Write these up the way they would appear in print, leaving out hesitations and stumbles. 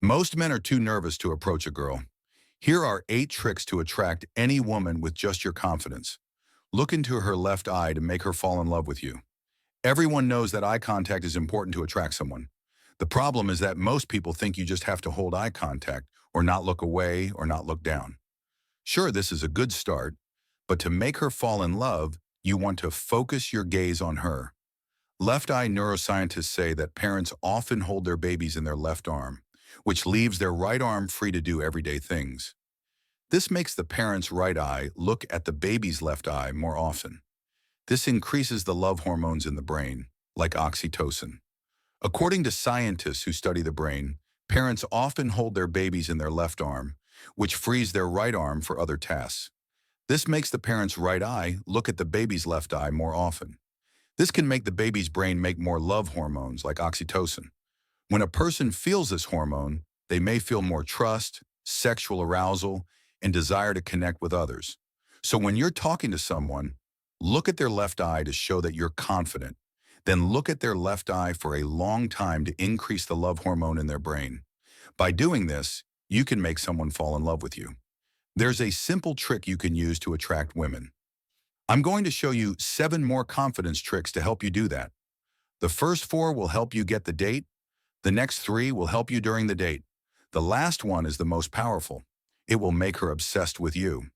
Most men are too nervous to approach a girl. Here are 8 tricks to attract any woman with just your confidence. Look into her left eye to make her fall in love with you. Everyone knows that eye contact is important to attract someone. The problem is that most people think you just have to hold eye contact or not look away or not look down. Sure, this is a good start, but to make her fall in love, you want to focus your gaze on her. Left eye neuroscientists say that parents often hold their babies in their left arm, which leaves their right arm free to do everyday things. This makes the parent's right eye look at the baby's left eye more often. This increases the love hormones in the brain, like oxytocin. According to scientists who study the brain, parents often hold their babies in their left arm, which frees their right arm for other tasks. This makes the parent's right eye look at the baby's left eye more often. This can make the baby's brain make more love hormones like oxytocin. When a person feels this hormone, they may feel more trust, sexual arousal, and desire to connect with others. So when you're talking to someone, look at their left eye to show that you're confident. Then look at their left eye for a long time to increase the love hormone in their brain. By doing this, you can make someone fall in love with you. There's a simple trick you can use to attract women. I'm going to show you 7 more confidence tricks to help you do that. The first 4 will help you get the date. The next 3 will help you during the date. The last one is the most powerful. It will make her obsessed with you.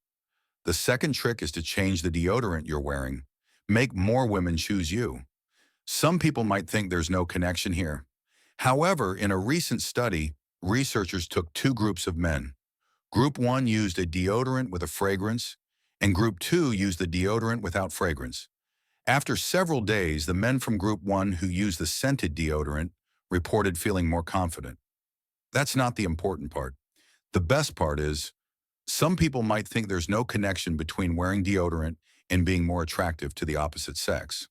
The second trick is to change the deodorant you're wearing. Make more women choose you. Some people might think there's no connection here. However, in a recent study, researchers took 2 groups of men. Group 1 used a deodorant with a fragrance, and Group 2 used the deodorant without fragrance. After several days, the men from Group 1 who used the scented deodorant reported feeling more confident. That's not the important part. The best part is, some people might think there's no connection between wearing deodorant and being more attractive to the opposite sex.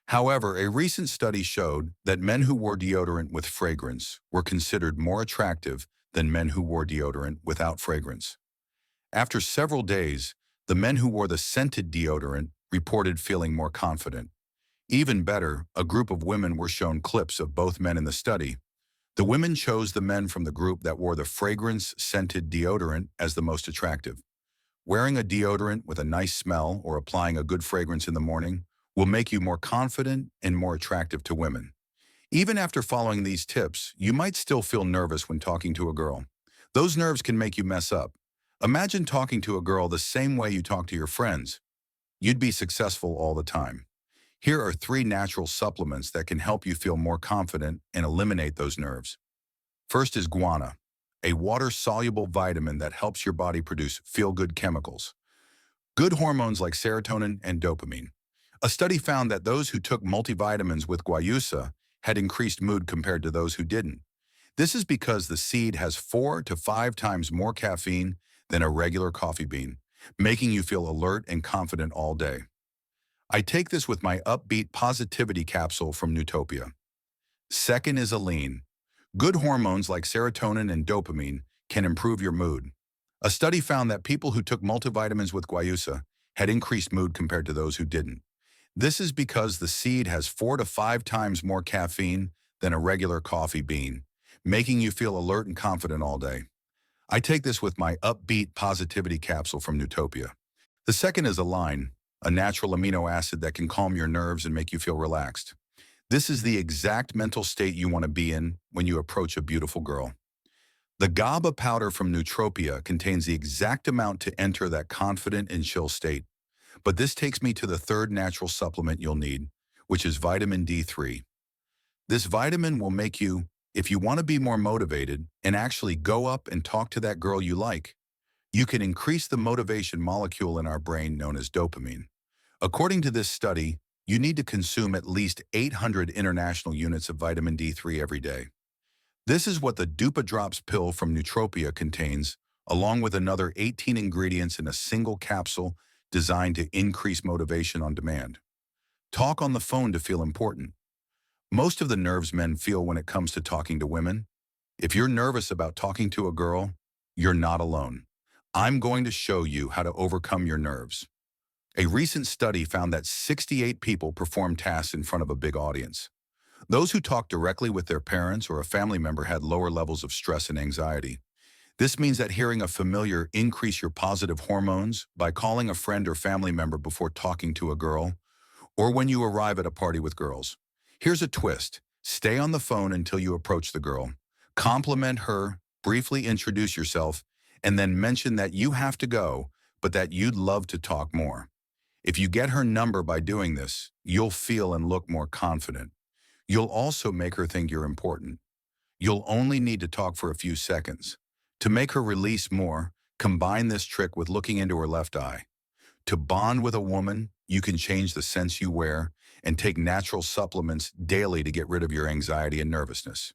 However, a recent study showed that men who wore deodorant with fragrance were considered more attractive than men who wore deodorant without fragrance. After several days, the men who wore the scented deodorant reported feeling more confident. Even better, a group of women were shown clips of both men in the study. The women chose the men from the group that wore the fragrance-scented deodorant as the most attractive. Wearing a deodorant with a nice smell or applying a good fragrance in the morning will make you more confident and more attractive to women. Even after following these tips, you might still feel nervous when talking to a girl. Those nerves can make you mess up. Imagine talking to a girl the same way you talk to your friends. You'd be successful all the time. Here are 3 natural supplements that can help you feel more confident and eliminate those nerves. First is guana, a water-soluble vitamin that helps your body produce feel-good chemicals. Good hormones like serotonin and dopamine. A study found that those who took multivitamins with guayusa had increased mood compared to those who didn't. This is because the seed has 4 to 5 times more caffeine than a regular coffee bean, making you feel alert and confident all day. I take this with my upbeat positivity capsule from Newtopia. Second is aline. Good hormones like serotonin and dopamine can improve your mood. A study found that people who took multivitamins with guayusa had increased mood compared to those who didn't. This is because the seed has 4 to 5 times more caffeine than a regular coffee bean, making you feel alert and confident all day. I take this with my upbeat positivity capsule from Newtopia. The second is align, a natural amino acid that can calm your nerves and make you feel relaxed. This is the exact mental state you want to be in when you approach a beautiful girl. The GABA powder from Newtopia contains the exact amount to enter that confident and chill state. But this takes me to the third natural supplement you'll need, which is vitamin D3. This vitamin will make you, if you want to be more motivated and actually go up and talk to that girl you like, you can increase the motivation molecule in our brain known as dopamine. According to this study, you need to consume at least 800 international units of vitamin D3 every day. This is what the Dupa Drops pill from Newtopia contains, along with another 18 ingredients in a single capsule designed to increase motivation on demand. Talk on the phone to feel important. Most of the nerves men feel when it comes to talking to women. If you're nervous about talking to a girl, you're not alone. I'm going to show you how to overcome your nerves. A recent study found that 68 people performed tasks in front of a big audience. Those who talk directly with their parents or a family member had lower levels of stress and anxiety. This means that hearing a familiar increase your positive hormones by calling a friend or family member before talking to a girl, or when you arrive at a party with girls. Here's a twist. Stay on the phone until you approach the girl. Compliment her, briefly introduce yourself, and then mention that you have to go, but that you'd love to talk more. If you get her number by doing this, you'll feel and look more confident. You'll also make her think you're important. You'll only need to talk for a few seconds. To make her release more, combine this trick with looking into her left eye. To bond with a woman, you can change the scents you wear and take natural supplements daily to get rid of your anxiety and nervousness.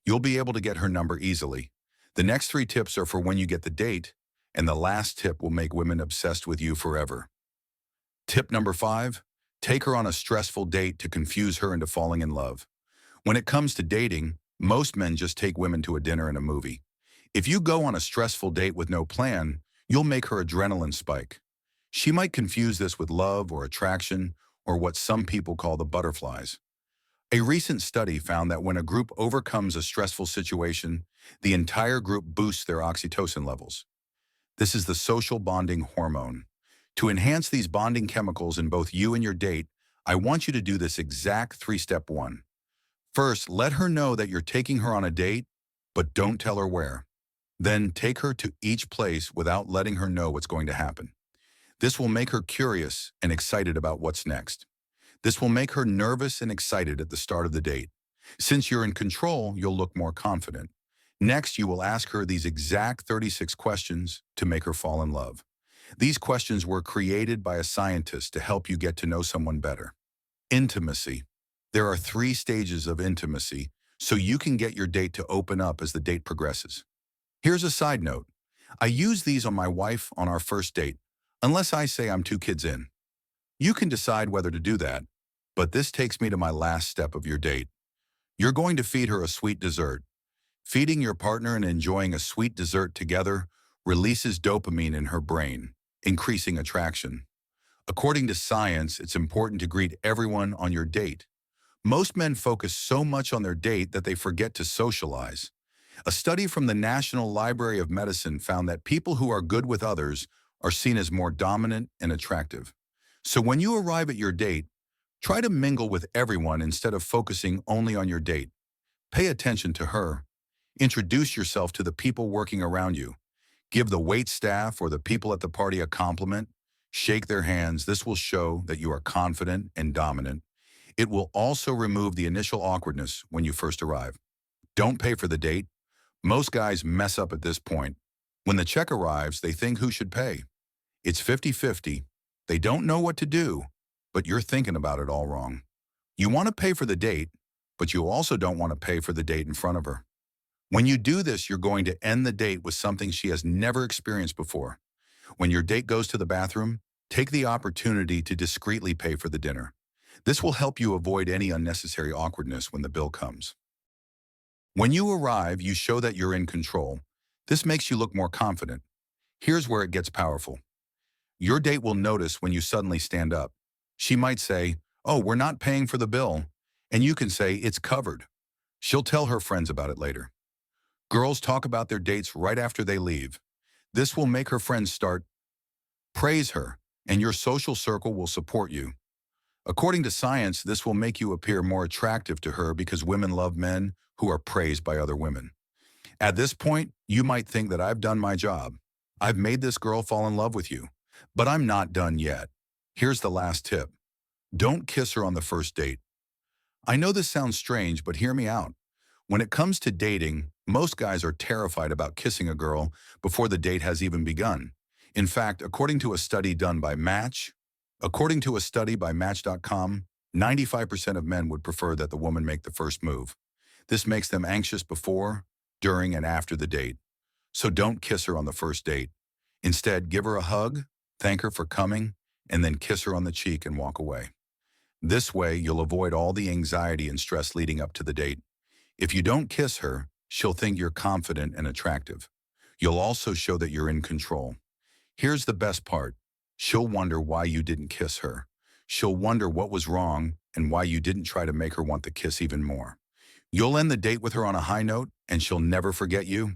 You'll be able to get her number easily. The next 3 tips are for when you get the date, and the last tip will make women obsessed with you forever. Tip number 5, take her on a stressful date to confuse her into falling in love. When it comes to dating, most men just take women to a dinner and a movie. If you go on a stressful date with no plan, you'll make her adrenaline spike. She might confuse this with love or attraction, or what some people call the butterflies. A recent study found that when a group overcomes a stressful situation, the entire group boosts their oxytocin levels. This is the social bonding hormone. To enhance these bonding chemicals in both you and your date, I want you to do this exact 3-step 1. First, let her know that you're taking her on a date, but don't tell her where. Then take her to each place without letting her know what's going to happen. This will make her curious and excited about what's next. This will make her nervous and excited at the start of the date. Since you're in control, you'll look more confident. Next, you will ask her these exact 36 questions to make her fall in love. These questions were created by a scientist to help you get to know someone better. Intimacy. There are 3 stages of intimacy, so you can get your date to open up as the date progresses. Here's a side note. I use these on my wife on our first date, unless I say I'm 2 kids in. You can decide whether to do that, but this takes me to my last step of your date. You're going to feed her a sweet dessert. Feeding your partner and enjoying a sweet dessert together releases dopamine in her brain, increasing attraction. According to science, it's important to greet everyone on your date. Most men focus so much on their date that they forget to socialize. A study from the National Library of Medicine found that people who are good with others are seen as more dominant and attractive. So when you arrive at your date, try to mingle with everyone instead of focusing only on your date. Pay attention to her. Introduce yourself to the people working around you. Give the wait staff or the people at the party a compliment. Shake their hands. This will show that you are confident and dominant. It will also remove the initial awkwardness when you first arrive. Don't pay for the date. Most guys mess up at this point. When the check arrives, they think who should pay. It's 50-50. They don't know what to do, but you're thinking about it all wrong. You want to pay for the date, but you also don't want to pay for the date in front of her. When you do this, you're going to end the date with something she has never experienced before. When your date goes to the bathroom, take the opportunity to discreetly pay for the dinner. This will help you avoid any unnecessary awkwardness when the bill comes. When you arrive, you show that you're in control. This makes you look more confident. Here's where it gets powerful. Your date will notice when you suddenly stand up. She might say, "Oh, we're not paying for the bill." And you can say, "It's covered." She'll tell her friends about it later. Girls talk about their dates right after they leave. This will make her friends start. Praise her, and your social circle will support you. According to science, this will make you appear more attractive to her because women love men who are praised by other women. At this point, you might think that I've done my job. I've made this girl fall in love with you. But I'm not done yet. Here's the last tip. Don't kiss her on the first date. I know this sounds strange, but hear me out. When it comes to dating, most guys are terrified about kissing a girl before the date has even begun. In fact, according to a study by Match.com, 95% of men would prefer that the woman make the first move. This makes them anxious before, during, and after the date. So don't kiss her on the first date. Instead, give her a hug, thank her for coming, and then kiss her on the cheek and walk away. This way, you'll avoid all the anxiety and stress leading up to the date. If you don't kiss her, she'll think you're confident and attractive. You'll also show that you're in control. Here's the best part. She'll wonder why you didn't kiss her. She'll wonder what was wrong, and why you didn't try to make her want the kiss even more. You'll end the date with her on a high note, and she'll never forget you.